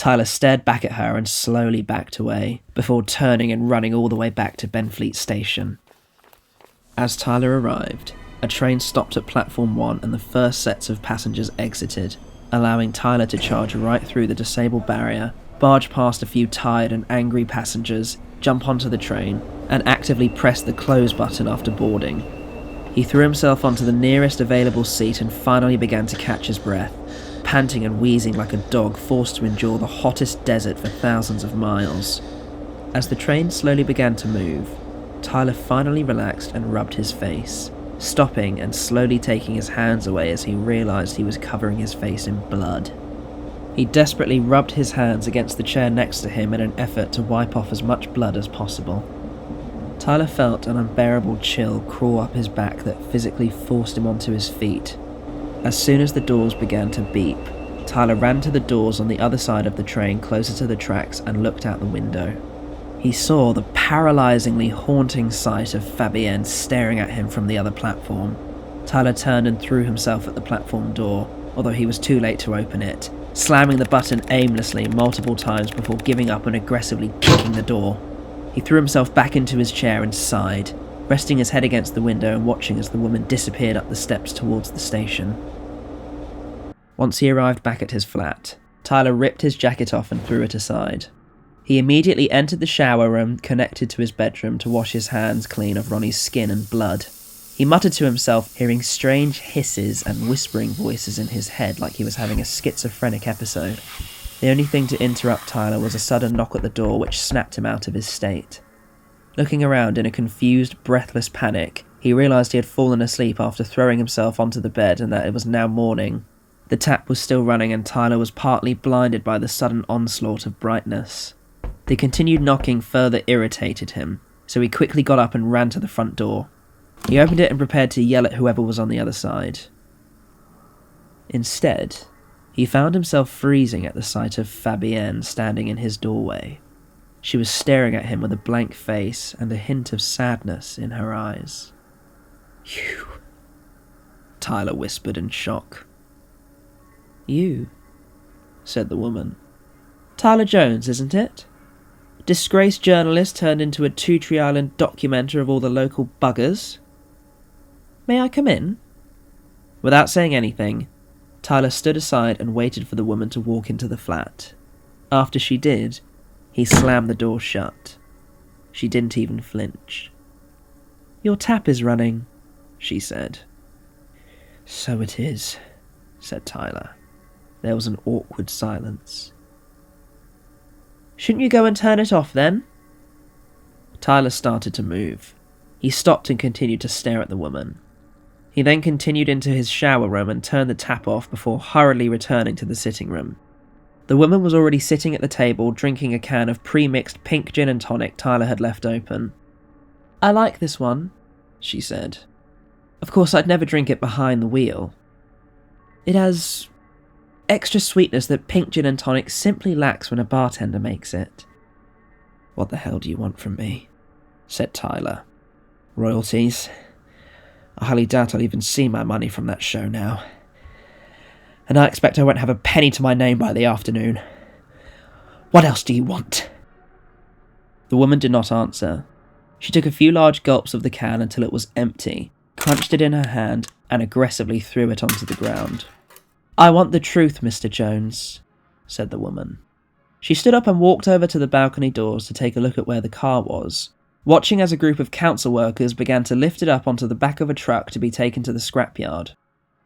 Tyler stared back at her and slowly backed away, before turning and running all the way back to Benfleet Station. As Tyler arrived, a train stopped at Platform 1 and the first sets of passengers exited, allowing Tyler to charge right through the disabled barrier, barge past a few tired and angry passengers, jump onto the train, and actively press the close button after boarding. He threw himself onto the nearest available seat and finally began to catch his breath, panting and wheezing like a dog forced to endure the hottest desert for thousands of miles. As the train slowly began to move, Tyler finally relaxed and rubbed his face, stopping and slowly taking his hands away as he realised he was covering his face in blood. He desperately rubbed his hands against the chair next to him in an effort to wipe off as much blood as possible. Tyler felt an unbearable chill crawl up his back that physically forced him onto his feet. As soon as the doors began to beep, Tyler ran to the doors on the other side of the train closer to the tracks and looked out the window. He saw the paralysingly haunting sight of Fabienne staring at him from the other platform. Tyler turned and threw himself at the platform door, although he was too late to open it, slamming the button aimlessly multiple times before giving up and aggressively kicking the door. He threw himself back into his chair and sighed, resting his head against the window and watching as the woman disappeared up the steps towards the station. Once he arrived back at his flat, Tyler ripped his jacket off and threw it aside. He immediately entered the shower room connected to his bedroom to wash his hands clean of Ronnie's skin and blood. He muttered to himself, hearing strange hisses and whispering voices in his head like he was having a schizophrenic episode. The only thing to interrupt Tyler was a sudden knock at the door which snapped him out of his state. Looking around in a confused, breathless panic, he realised he had fallen asleep after throwing himself onto the bed and that it was now morning. The tap was still running and Tyler was partly blinded by the sudden onslaught of brightness. The continued knocking further irritated him, so he quickly got up and ran to the front door. He opened it and prepared to yell at whoever was on the other side. Instead, he found himself freezing at the sight of Fabienne standing in his doorway. She was staring at him with a blank face and a hint of sadness in her eyes. "You," Tyler whispered in shock. "You," said the woman. "Tyler Jones, isn't it? Disgraced journalist turned into a Tutri Island documenter of all the local buggers. May I come in?" Without saying anything, Tyler stood aside and waited for the woman to walk into the flat. After she did, he slammed the door shut. She didn't even flinch. "Your tap is running," she said. "So it is," said Tyler. There was an awkward silence. "Shouldn't you go and turn it off then?" Tyler started to move. He stopped and continued to stare at the woman. He then continued into his shower room and turned the tap off before hurriedly returning to the sitting room. The woman was already sitting at the table drinking a can of pre-mixed pink gin and tonic Tyler had left open. "I like this one," she said. "Of course I'd never drink it behind the wheel. It has extra sweetness that pink gin and tonic simply lacks when a bartender makes it." "What the hell do you want from me?" said Tyler. "Royalties? I highly doubt I'll even see my money from that show now. And I expect I won't have a penny to my name by the afternoon. What else do you want?" The woman did not answer. She took a few large gulps of the can until it was empty, crunched it in her hand, and aggressively threw it onto the ground. "I want the truth, Mr. Jones," said the woman. She stood up and walked over to the balcony doors to take a look at where the car was, watching as a group of council workers began to lift it up onto the back of a truck to be taken to the scrapyard.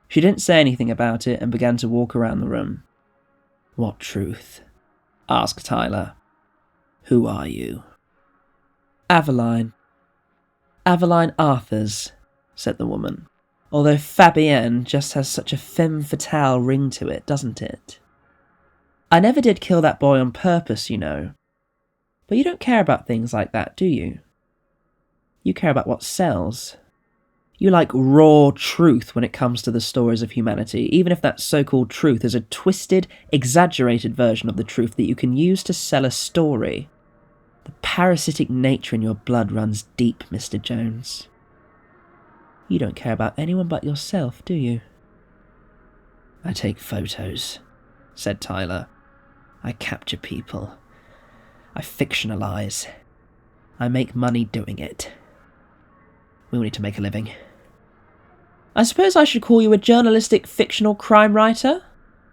She didn't say anything about it and began to walk around the room. "What truth?" asked Tyler. "Who are you?" "Aveline. Aveline Arthurs," said the woman. "Although Fabienne just has such a femme fatale ring to it, doesn't it? I never did kill that boy on purpose, you know. But you don't care about things like that, do you? You care about what sells. You like raw truth when it comes to the stories of humanity, even if that so-called truth is a twisted, exaggerated version of the truth that you can use to sell a story. The parasitic nature in your blood runs deep, Mr. Jones. You don't care about anyone but yourself, do you?" "I take photos," said Tyler. I capture people. I fictionalize. I make money doing it. We all need to make a living. I suppose I should call you a journalistic fictional crime writer?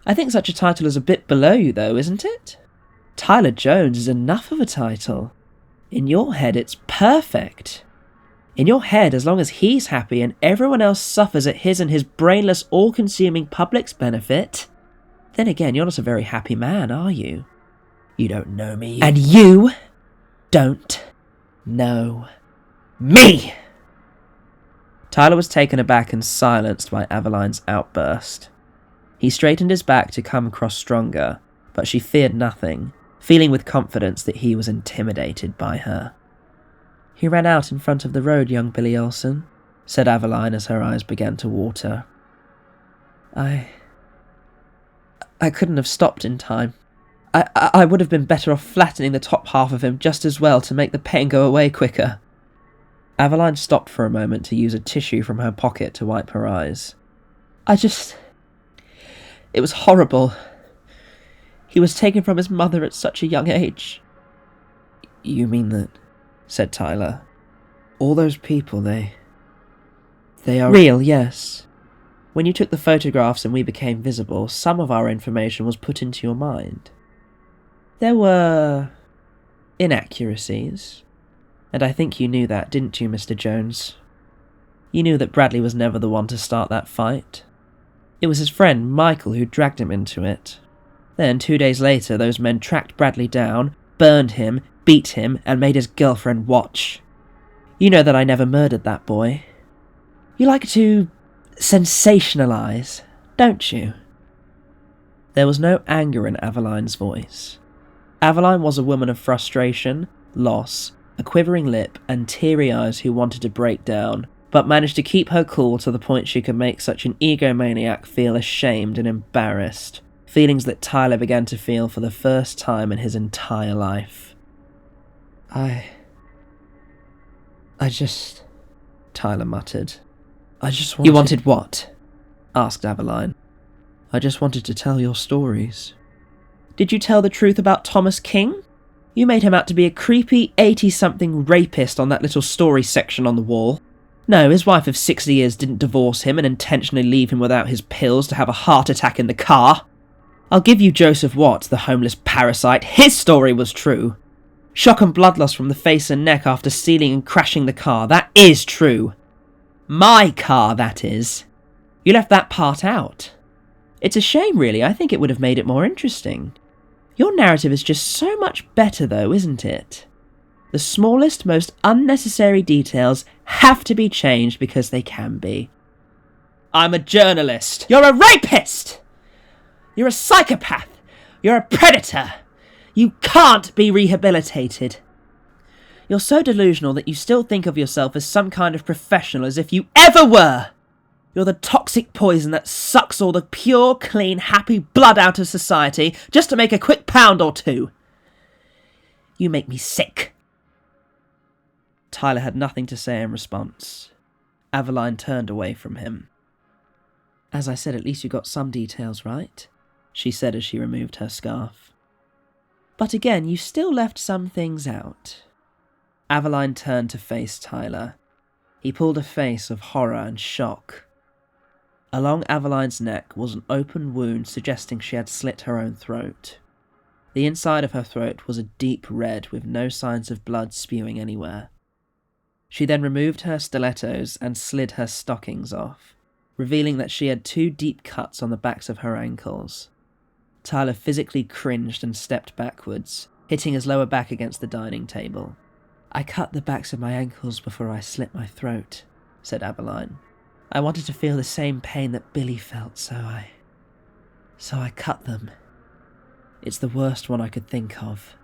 I think such a title is a bit below you, though, isn't it? Tyler Jones is enough of a title. In your head, it's perfect. In your head, as long as he's happy and everyone else suffers at his and his brainless, all-consuming public's benefit, then again, you're not a very happy man, are you? You don't know me. And you don't know me! Tyler was taken aback and silenced by Aveline's outburst. He straightened his back to come across stronger, but she feared nothing, feeling with confidence that he was intimidated by her. "He ran out in front of the road, young Billy Olsen," said Aveline as her eyes began to water. I couldn't have stopped in time. I would have been better off flattening the top half of him just as well to make the pain go away quicker. Aveline stopped for a moment to use a tissue from her pocket to wipe her eyes. It was horrible. He was taken from his mother at such a young age. You mean that, said Tyler. All those people, they are real, yes. When you took the photographs and we became visible, some of our information was put into your mind. There were inaccuracies. And I think you knew that, didn't you, Mr. Jones? You knew that Bradley was never the one to start that fight. It was his friend, Michael, who dragged him into it. Then, 2 days later, those men tracked Bradley down, burned him, beat him, and made his girlfriend watch. You know that I never murdered that boy. You like to sensationalize, don't you? There was no anger in Aveline's voice. Aveline was a woman of frustration, loss, a quivering lip, and teary eyes who wanted to break down, but managed to keep her cool to the point she could make such an egomaniac feel ashamed and embarrassed, feelings that Tyler began to feel for the first time in his entire life. I just... Tyler muttered. I just wanted... You wanted what? Asked Aveline. I just wanted to tell your stories. Did you tell the truth about Thomas King? You made him out to be a creepy 80-something rapist on that little story section on the wall. No, his wife of 60 years didn't divorce him and intentionally leave him without his pills to have a heart attack in the car. I'll give you Joseph Watts, the homeless parasite. His story was true. Shock and blood loss from the face and neck after stealing and crashing the car. That is true. My car, that is. You left that part out. It's a shame, really. I think it would have made it more interesting. Your narrative is just so much better, though, isn't it? The smallest, most unnecessary details have to be changed because they can be. I'm a journalist. You're a rapist! You're a psychopath. You're a predator. You can't be rehabilitated. You're so delusional that you still think of yourself as some kind of professional, as if you ever were. You're the toxic poison that sucks all the pure, clean, happy blood out of society just to make a quick pound or two. You make me sick. Tyler had nothing to say in response. Aveline turned away from him. As I said, at least you got some details right, she said as she removed her scarf. But again, you still left some things out. Aveline turned to face Tyler. He pulled a face of horror and shock. Along Aveline's neck was an open wound suggesting she had slit her own throat. The inside of her throat was a deep red with no signs of blood spewing anywhere. She then removed her stilettos and slid her stockings off, revealing that she had 2 deep cuts on the backs of her ankles. Tyler physically cringed and stepped backwards, hitting his lower back against the dining table. I cut the backs of my ankles before I slit my throat, said Aveline. I wanted to feel the same pain that Billy felt, so I cut them. It's the worst one I could think of.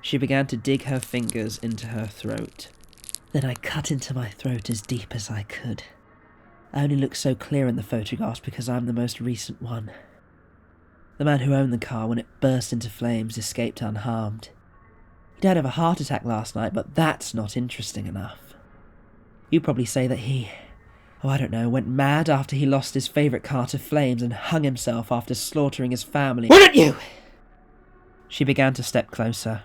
She began to dig her fingers into her throat. Then I cut into my throat as deep as I could. I only look so clear in the photographs because I'm the most recent one. The man who owned the car when it burst into flames escaped unharmed. He died of a heart attack last night, but that's not interesting enough. You'd probably say that he... went mad after he lost his favourite car to flames and hung himself after slaughtering his family. Wouldn't you? She began to step closer.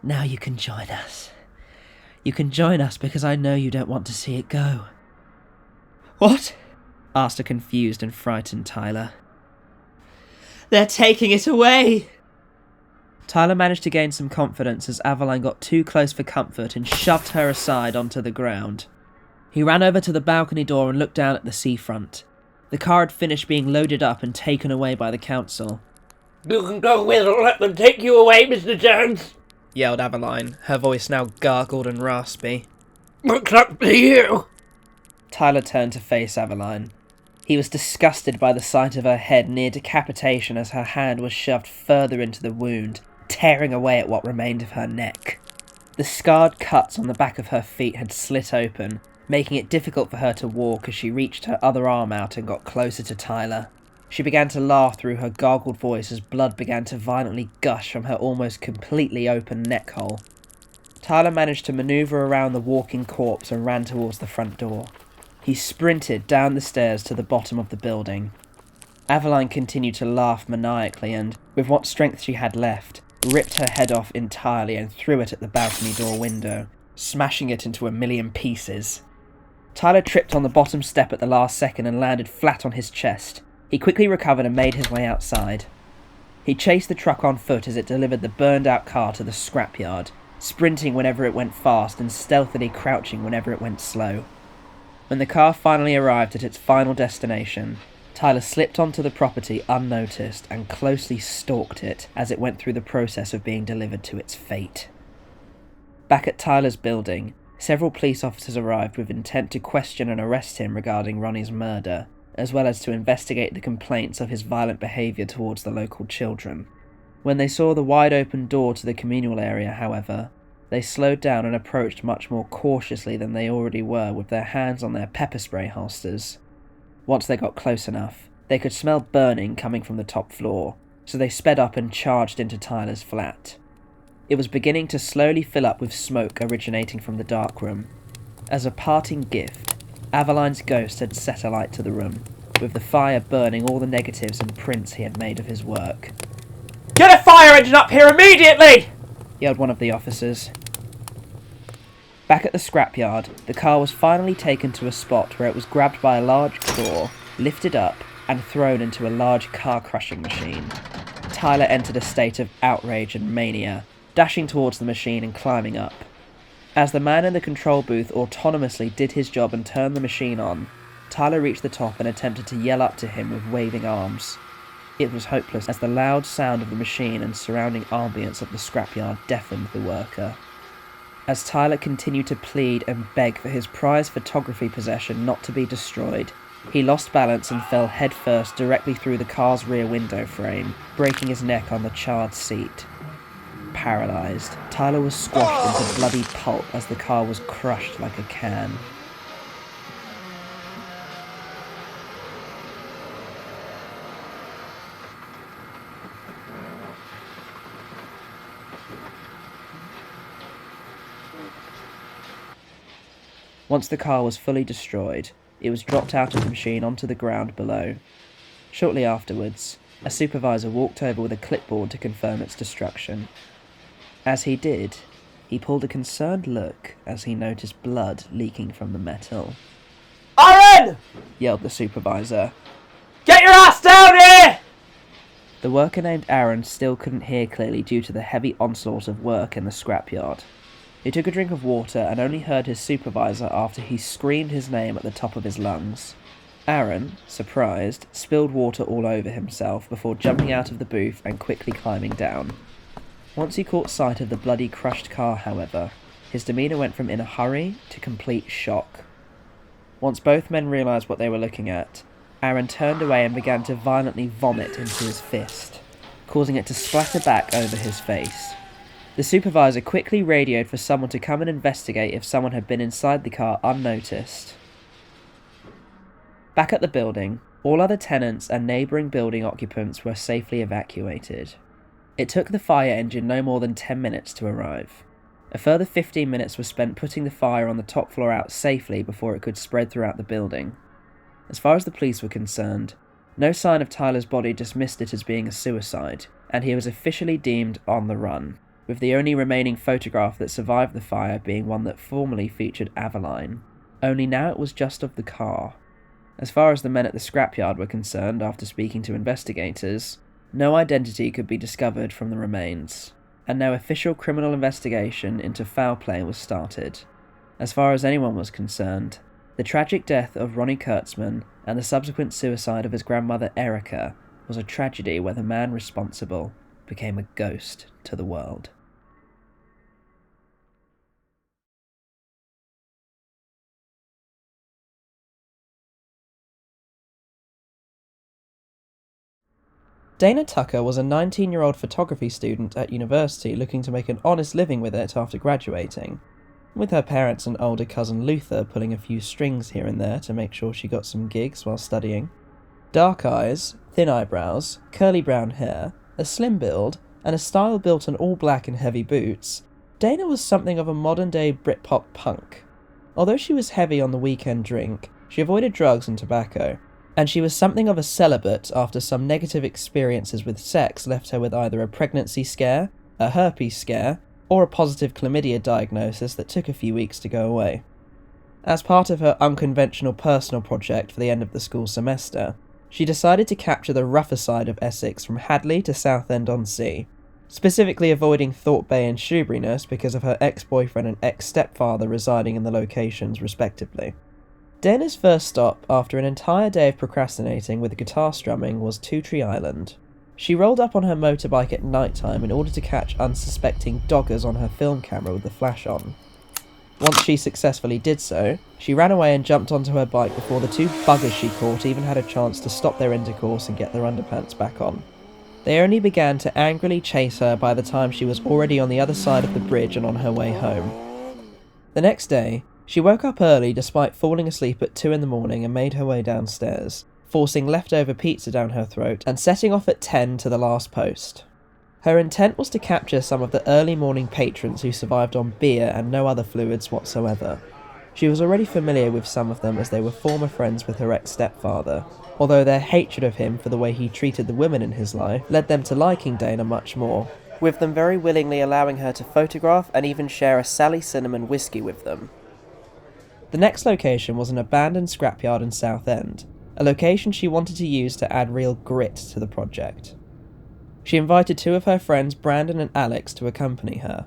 "Now you can join us. You can join us because I know you don't want to see it go." "What?" asked a confused and frightened Tyler. "They're taking it away!" Tyler managed to gain some confidence as Aveline got too close for comfort and shoved her aside onto the ground. He ran over to the balcony door and looked down at the seafront. The car had finished being loaded up and taken away by the council. "You can go with or let them take you away, Mr. Jones," yelled Aveline, her voice now gargled and raspy. "It's up to you." Tyler turned to face Aveline. He was disgusted by the sight of her head near decapitation as her hand was shoved further into the wound, tearing away at what remained of her neck. The scarred cuts on the back of her feet had slit open, making it difficult for her to walk as she reached her other arm out and got closer to Tyler. She began to laugh through her gargled voice as blood began to violently gush from her almost completely open neck hole. Tyler managed to maneuver around the walking corpse and ran towards the front door. He sprinted down the stairs to the bottom of the building. Aveline continued to laugh maniacally and, with what strength she had left, ripped her head off entirely and threw it at the balcony door window, smashing it into a million pieces. Tyler tripped on the bottom step at the last second and landed flat on his chest. He quickly recovered and made his way outside. He chased the truck on foot as it delivered the burned-out car to the scrapyard, sprinting whenever it went fast and stealthily crouching whenever it went slow. When the car finally arrived at its final destination, Tyler slipped onto the property unnoticed and closely stalked it as it went through the process of being delivered to its fate. Back at Tyler's building, several police officers arrived with intent to question and arrest him regarding Ronnie's murder, as well as to investigate the complaints of his violent behaviour towards the local children. When they saw the wide-open door to the communal area, however, they slowed down and approached much more cautiously than they already were, with their hands on their pepper spray holsters. Once they got close enough, they could smell burning coming from the top floor, so they sped up and charged into Tyler's flat. It was beginning to slowly fill up with smoke originating from the darkroom. As a parting gift, Aveline's ghost had set a light to the room, with the fire burning all the negatives and prints he had made of his work. "Get a fire engine up here immediately!" yelled one of the officers. Back at the scrapyard, the car was finally taken to a spot where it was grabbed by a large claw, lifted up, and thrown into a large car-crushing machine. Tyler entered a state of outrage and mania, dashing towards the machine and climbing up. As the man in the control booth autonomously did his job and turned the machine on, Tyler reached the top and attempted to yell up to him with waving arms. It was hopeless as the loud sound of the machine and surrounding ambience of the scrapyard deafened the worker. As Tyler continued to plead and beg for his prized photography possession not to be destroyed, he lost balance and fell headfirst directly through the car's rear window frame, breaking his neck on the charred seat. Paralysed, Tyler was squashed into bloody pulp as the car was crushed like a can. Once the car was fully destroyed, it was dropped out of the machine onto the ground below. Shortly afterwards, a supervisor walked over with a clipboard to confirm its destruction. As he did, he pulled a concerned look as he noticed blood leaking from the metal. "Aaron!" yelled the supervisor. "Get your ass down here!" The worker named Aaron still couldn't hear clearly due to the heavy onslaught of work in the scrapyard. He took a drink of water and only heard his supervisor after he screamed his name at the top of his lungs. Aaron, surprised, spilled water all over himself before jumping out of the booth and quickly climbing down. Once he caught sight of the bloody crushed car, however, his demeanour went from in a hurry to complete shock. Once both men realised what they were looking at, Aaron turned away and began to violently vomit into his fist, causing it to splatter back over his face. The supervisor quickly radioed for someone to come and investigate if someone had been inside the car unnoticed. Back at the building, all other tenants and neighbouring building occupants were safely evacuated. It took the fire engine no more than 10 minutes to arrive. A further 15 minutes was spent putting the fire on the top floor out safely before it could spread throughout the building. As far as the police were concerned, No sign of Tyler's body dismissed it as being a suicide, and he was officially deemed on the run, with the only remaining photograph that survived the fire being one that formerly featured Aveline. Only now it was just of the car. As far as the men at the scrapyard were concerned, after speaking to investigators, no identity could be discovered from the remains, and no official criminal investigation into foul play was started. As far as anyone was concerned, the tragic death of Ronnie Kurtzman and the subsequent suicide of his grandmother Erica was a tragedy where the man responsible became a ghost to the world. Dana Tucker was a 19-year-old photography student at university looking to make an honest living with it after graduating, with her parents and older cousin Luther pulling a few strings here and there to make sure she got some gigs while studying. Dark eyes, thin eyebrows, curly brown hair, a slim build, and a style built on all black and heavy boots, Dana was something of a modern-day Britpop punk. Although she was heavy on the weekend drink, she avoided drugs and tobacco, and she was something of a celibate after some negative experiences with sex left her with either a pregnancy scare, a herpes scare, or a positive chlamydia diagnosis that took a few weeks to go away. As part of her unconventional personal project for the end of the school semester, she decided to capture the rougher side of Essex from Hadley to Southend-on-Sea, specifically avoiding Thorpe Bay and Shoeburyness because of her ex-boyfriend and ex-stepfather residing in the locations respectively. Dana's first stop, after an entire day of procrastinating with guitar strumming, was Two Tree Island. She rolled up on her motorbike at night time in order to catch unsuspecting doggers on her film camera with the flash on. Once she successfully did so, she ran away and jumped onto her bike before the two buggers she caught even had a chance to stop their intercourse and get their underpants back on. They only began to angrily chase her by the time she was already on the other side of the bridge and on her way home. The next day, she woke up early despite falling asleep at 2 a.m. and made her way downstairs, forcing leftover pizza down her throat and setting off at 10 to the last post. Her intent was to capture some of the early morning patrons who survived on beer and no other fluids whatsoever. She was already familiar with some of them as they were former friends with her ex-stepfather, although their hatred of him for the way he treated the women in his life led them to liking Dana much more, with them very willingly allowing her to photograph and even share a Sally Cinnamon whiskey with them. The next location was an abandoned scrapyard in Southend, a location she wanted to use to add real grit to the project. She invited 2 of her friends, Brandon and Alex, to accompany her.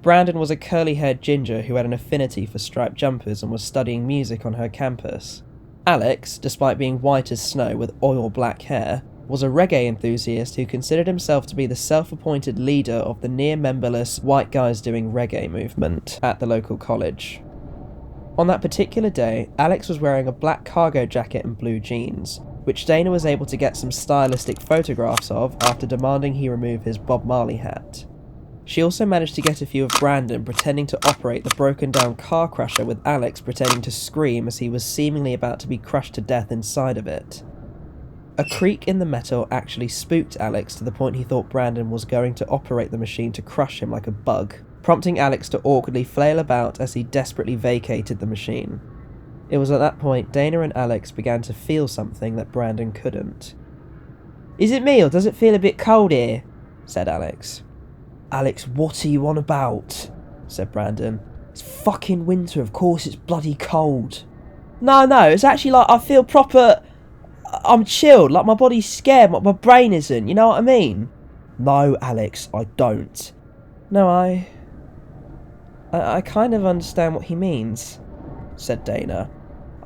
Brandon was a curly-haired ginger who had an affinity for striped jumpers and was studying music on her campus. Alex, despite being white as snow with oil black hair, was a reggae enthusiast who considered himself to be the self-appointed leader of the near-memberless white guys doing reggae movement at the local college. On that particular day, Alex was wearing a black cargo jacket and blue jeans, which Dana was able to get some stylistic photographs of after demanding he remove his Bob Marley hat. She also managed to get a few of Brandon pretending to operate the broken down car crusher with Alex pretending to scream as he was seemingly about to be crushed to death inside of it. A creak in the metal actually spooked Alex to the point he thought Brandon was going to operate the machine to crush him like a bug, prompting Alex to awkwardly flail about as he desperately vacated the machine. It was at that point Dana and Alex began to feel something that Brandon couldn't. "Is it me or does it feel a bit cold here?" said Alex. "Alex, what are you on about?" said Brandon. "It's fucking winter, of course it's bloody cold." No, it's actually like I feel proper... I'm chilled, like my body's scared, but my brain isn't, you know what I mean? No, Alex, I don't. No, I kind of understand what he means, said Dana.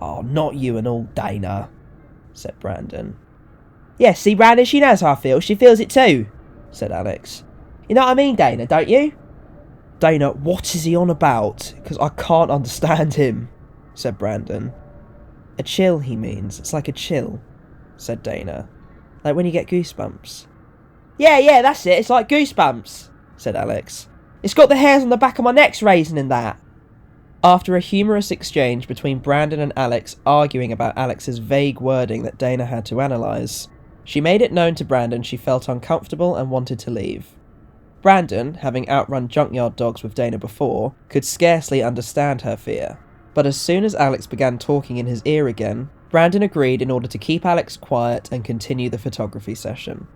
Oh, not you and all, Dana, said Brandon. Yeah, see, Brandon, she knows how I feel. She feels it too, said Alex. You know what I mean, Dana, don't you? Dana, what is he on about? Because I can't understand him, said Brandon. A chill, he means. It's like a chill, said Dana. Like when you get goosebumps. Yeah, that's it. It's like goosebumps, said Alex. It's got the hairs on the back of my neck raising and that. After a humorous exchange between Brandon and Alex arguing about Alex's vague wording that Dana had to analyse, she made it known to Brandon she felt uncomfortable and wanted to leave. Brandon, having outrun junkyard dogs with Dana before, could scarcely understand her fear, but as soon as Alex began talking in his ear again, Brandon agreed in order to keep Alex quiet and continue the photography session.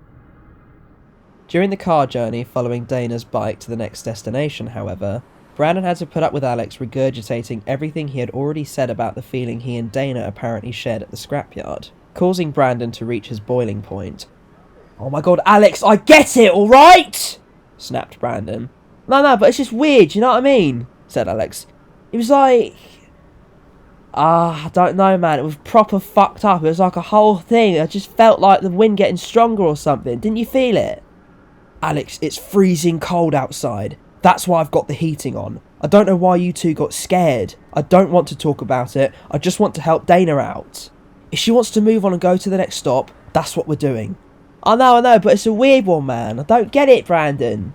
During the car journey following Dana's bike to the next destination, however, Brandon had to put up with Alex regurgitating everything he had already said about the feeling he and Dana apparently shared at the scrapyard, causing Brandon to reach his boiling point. "Oh my god, Alex, I get it, alright?" snapped Brandon. No, but it's just weird, you know what I mean?" said Alex. "It was like... I don't know, man, it was proper fucked up. It was like a whole thing. I just felt like the wind getting stronger or something. Didn't you feel it?" "Alex, it's freezing cold outside. That's why I've got the heating on. I don't know why you two got scared. I don't want to talk about it. I just want to help Dana out. If she wants to move on and go to the next stop, that's what we're doing." I know, but it's a weird one, man. I don't get it, Brandon."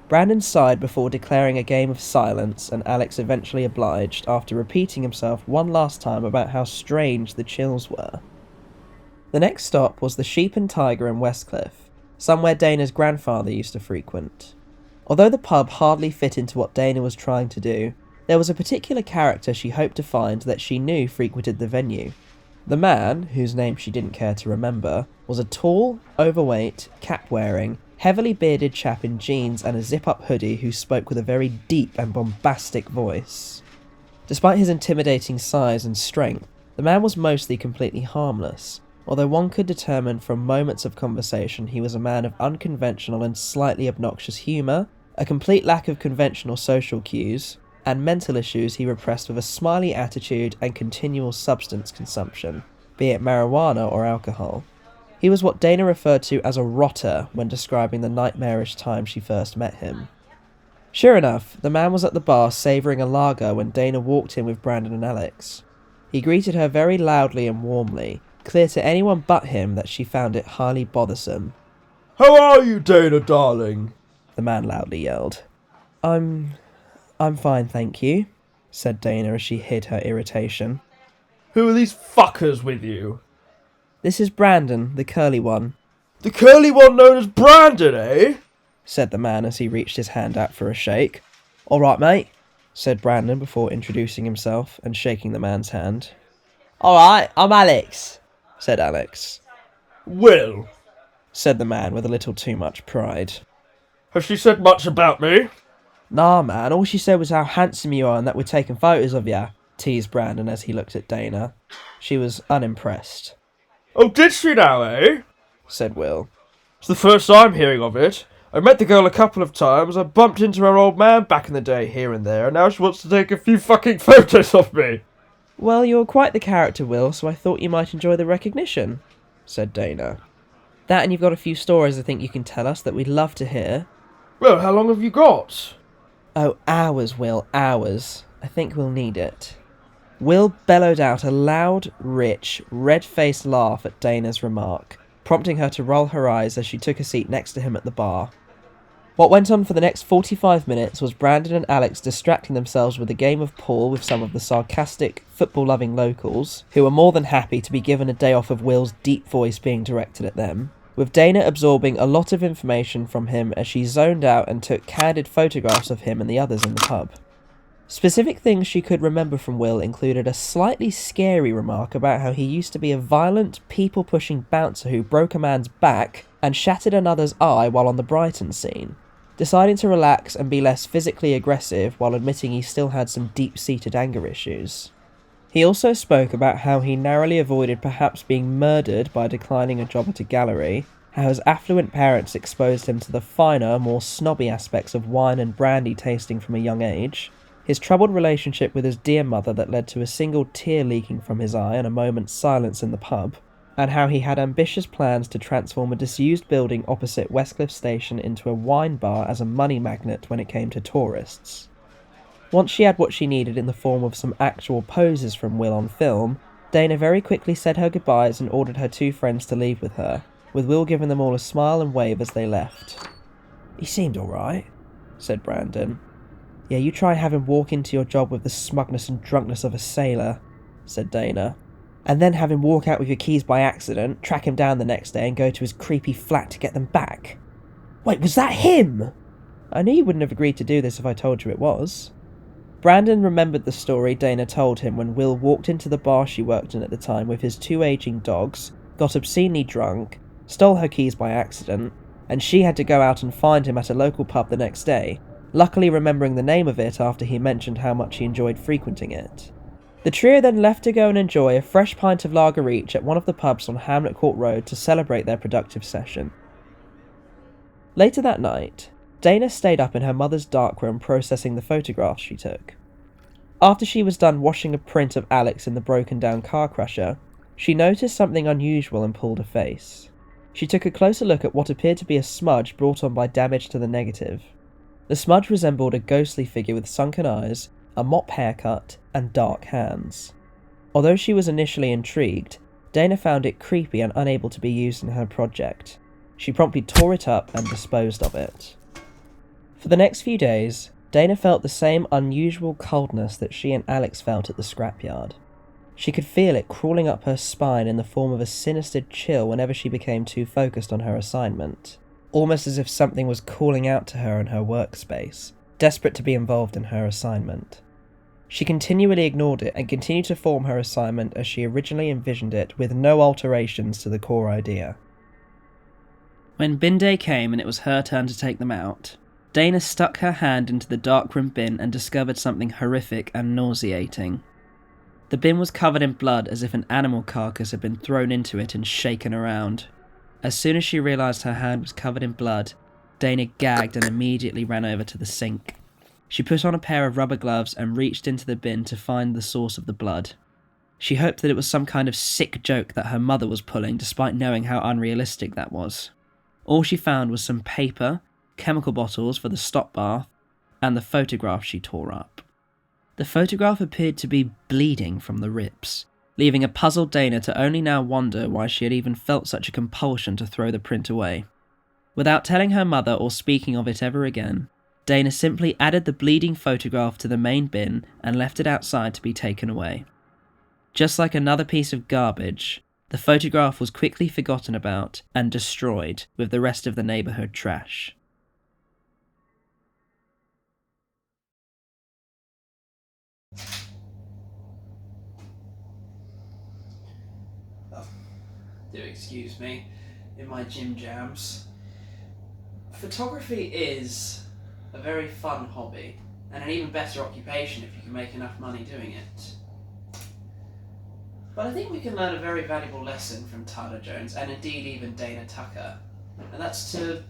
Brandon sighed before declaring a game of silence, and Alex eventually obliged, after repeating himself one last time about how strange the chills were. The next stop was the Sheep and Tiger in Westcliff, somewhere Dana's grandfather used to frequent. Although the pub hardly fit into what Dana was trying to do, there was a particular character she hoped to find that she knew frequented the venue. The man, whose name she didn't care to remember, was a tall, overweight, cap-wearing, heavily bearded chap in jeans and a zip-up hoodie who spoke with a very deep and bombastic voice. Despite his intimidating size and strength, the man was mostly completely harmless, although one could determine from moments of conversation he was a man of unconventional and slightly obnoxious humour, a complete lack of conventional social cues, and mental issues he repressed with a smiley attitude and continual substance consumption, be it marijuana or alcohol. He was what Dana referred to as a rotter when describing the nightmarish time she first met him. Sure enough, the man was at the bar savouring a lager when Dana walked in with Brandon and Alex. He greeted her very loudly and warmly, clear to anyone but him that she found it highly bothersome. "How are you, Dana, darling?" the man loudly yelled. I'm fine, thank you," said Dana as she hid her irritation. "Who are these fuckers with you?" "This is Brandon, the curly one." "The curly one known as Brandon, eh?" said the man as he reached his hand out for a shake. "All right, mate," said Brandon before introducing himself and shaking the man's hand. "All right, I'm Alex," said Alex. "Will," said the man with a little too much pride. "Has she said much about me?" "Nah, man, all she said was how handsome you are and that we're taking photos of you," teased Brandon as he looked at Dana. She was unimpressed. "Oh, did she now, eh?" said Will. "It's the first I'm hearing of it. I met the girl a couple of times. I bumped into her old man back in the day here and there, and now she wants to take a few fucking photos of me." "Well, you're quite the character, Will, so I thought you might enjoy the recognition," said Dana. "That and you've got a few stories I think you can tell us that we'd love to hear." "Well, how long have you got?" "Oh, hours, Will, hours. I think we'll need it." Will bellowed out a loud, rich, red-faced laugh at Dana's remark, prompting her to roll her eyes as she took a seat next to him at the bar. What went on for the next 45 minutes was Brandon and Alex distracting themselves with a game of pool with some of the sarcastic, football-loving locals, who were more than happy to be given a day off of Will's deep voice being directed at them, with Dana absorbing a lot of information from him as she zoned out and took candid photographs of him and the others in the pub. Specific things she could remember from Will included a slightly scary remark about how he used to be a violent, people-pushing bouncer who broke a man's back and shattered another's eye while on the Brighton scene, deciding to relax and be less physically aggressive while admitting he still had some deep-seated anger issues. He also spoke about how he narrowly avoided perhaps being murdered by declining a job at a gallery, how his affluent parents exposed him to the finer, more snobby aspects of wine and brandy tasting from a young age, his troubled relationship with his dear mother that led to a single tear leaking from his eye and a moment's silence in the pub, and how he had ambitious plans to transform a disused building opposite Westcliff Station into a wine bar as a money magnet when it came to tourists. Once she had what she needed in the form of some actual poses from Will on film, Dana very quickly said her goodbyes and ordered her two friends to leave with her, with Will giving them all a smile and wave as they left. "He seemed alright," said Brandon. "Yeah, you try have him walk into your job with the smugness and drunkenness of a sailor," said Dana. "And then have him walk out with your keys by accident, track him down the next day and go to his creepy flat to get them back. Wait, was that him?" "I knew you wouldn't have agreed to do this if I told you it was." Brandon remembered the story Dana told him when Will walked into the bar she worked in at the time with his 2 aging dogs, got obscenely drunk, stole her keys by accident, and she had to go out and find him at a local pub the next day, luckily remembering the name of it after he mentioned how much he enjoyed frequenting it. The trio then left to go and enjoy a fresh pint of lager each at one of the pubs on Hamlet Court Road to celebrate their productive session. Later that night, Dana stayed up in her mother's darkroom processing the photographs she took. After she was done washing a print of Alex in the broken down car crusher, she noticed something unusual and pulled a face. She took a closer look at what appeared to be a smudge brought on by damage to the negative. The smudge resembled a ghostly figure with sunken eyes, a mop haircut, and dark hands. Although she was initially intrigued, Dana found it creepy and unable to be used in her project. She promptly tore it up and disposed of it. For the next few days, Dana felt the same unusual coldness that she and Alex felt at the scrapyard. She could feel it crawling up her spine in the form of a sinister chill whenever she became too focused on her assignment, almost as if something was calling out to her in her workspace, desperate to be involved in her assignment. She continually ignored it and continued to form her assignment as she originally envisioned it, with no alterations to the core idea. When bin day came and it was her turn to take them out, Dana stuck her hand into the darkroom bin and discovered something horrific and nauseating. The bin was covered in blood as if an animal carcass had been thrown into it and shaken around. As soon as she realised her hand was covered in blood, Dana gagged and immediately ran over to the sink. She put on a pair of rubber gloves and reached into the bin to find the source of the blood. She hoped that it was some kind of sick joke that her mother was pulling, despite knowing how unrealistic that was. All she found was some paper, chemical bottles for the stop bath, and the photograph she tore up. The photograph appeared to be bleeding from the rips, leaving a puzzled Dana to only now wonder why she had even felt such a compulsion to throw the print away. Without telling her mother or speaking of it ever again, Dana simply added the bleeding photograph to the main bin and left it outside to be taken away. Just like another piece of garbage, the photograph was quickly forgotten about and destroyed with the rest of the neighbourhood trash. Do excuse me, in my gym jams. Photography is a very fun hobby, and an even better occupation if you can make enough money doing it. But I think we can learn a very valuable lesson from Tyler Jones, and indeed even Dana Tucker, and that's to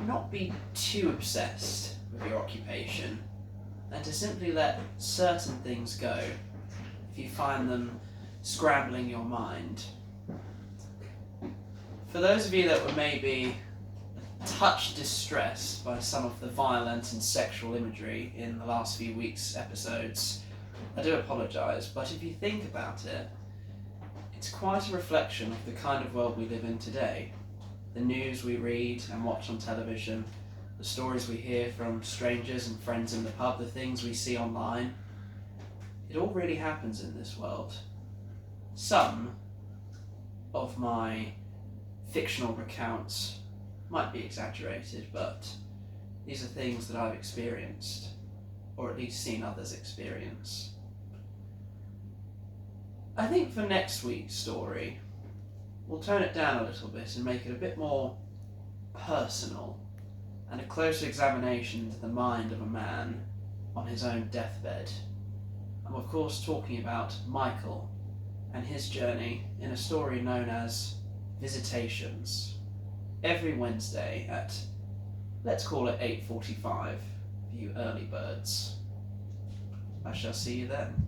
not be too obsessed with your occupation, and to simply let certain things go if you find them scrambling your mind. For those of you that were maybe a touch distressed by some of the violent and sexual imagery in the last few weeks' episodes, I do apologise, but if you think about it, it's quite a reflection of the kind of world we live in today. The news we read and watch on television, the stories we hear from strangers and friends in the pub, the things we see online, it all really happens in this world. Some of my fictional recounts might be exaggerated, but these are things that I've experienced, or at least seen others experience. I think for next week's story, we'll tone it down a little bit and make it a bit more personal, and a closer examination into the mind of a man on his own deathbed. I'm of course talking about Michael and his journey in a story known as Visitations, every Wednesday at, let's call it 8:45 for you early birds. I shall see you then.